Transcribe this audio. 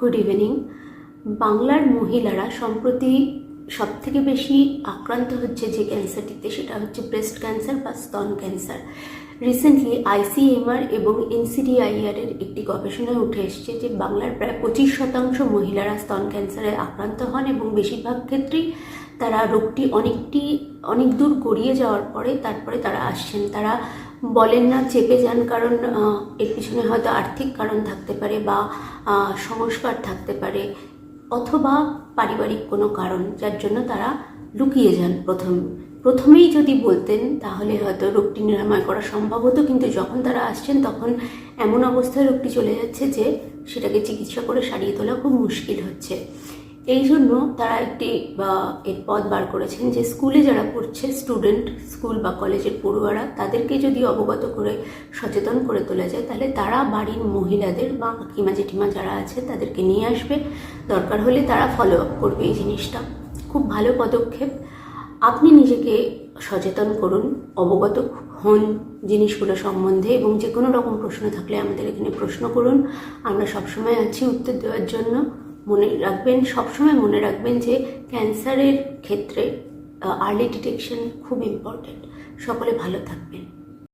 Good evening. বাংলার মহিলারা সম্প্রতি সবথেকে বেশি আক্রান্ত হচ্ছে যে ক্যান্সারটিতে, সেটা হচ্ছে ব্রেস্ট ক্যান্সার বা স্তন ক্যান্সার। রিসেন্টলি আইসিএমআর এবং এনসিডিআইআর এর একটি গবেষণায় উঠে এসেছে যে বাংলার প্রায় 25% মহিলারা স্তন ক্যান্সারে আক্রান্ত হন এবং বেশিরভাগ ক্ষেত্রেই তারা রোগটি অনেক দূর গড়িয়ে যাওয়ার পরে তারপরে তারা আসছেন। তারা বলেন না, চেপে যান, কারণ এর পিছনে হয়তো আর্থিক কারণ থাকতে পারে বা সংস্কার থাকতে পারে অথবা পারিবারিক কোনো কারণ, যার জন্য তারা লুকিয়ে যান। প্রথমেই যদি বলতেন তাহলে হয়তো রোগটি নিরাময় করা সম্ভব হতো, কিন্তু যখন তারা আসছেন তখন এমন অবস্থায় রোগটি চলে যাচ্ছে যে সেটাকে চিকিৎসা করে সারিয়ে তোলা খুব মুশকিল হচ্ছে। এই জন্য তারা এর পথ বার করেছেন যে স্কুলে যারা পড়ছে স্টুডেন্ট, স্কুল বা কলেজের পড়ুয়ারা, তাদেরকে যদি অবগত করে সচেতন করে তোলা যায় তাহলে তারা বাড়ির মহিলাদের বা কাকিমা জেঠিমা যারা আছে তাদেরকে নিয়ে আসবে, দরকার হলে তারা ফলো আপ করবে। এই জিনিসটা খুব ভালো পদক্ষেপ। আপনি নিজেকে সচেতন করুন, অবগত হন জিনিসগুলো সম্বন্ধে, এবং যে কোনো রকম প্রশ্ন থাকলে আমাদের এখানে প্রশ্ন করুন, আমরা সবসময় আছি উত্তর দেওয়ার জন্য। সবসময় মনে রাখবেন যে ক্যান্সারের ক্ষেত্রে আর্লি ডিটেকশন খুব ইম্পর্টেন্ট। সকলে ভালো থাকবেন।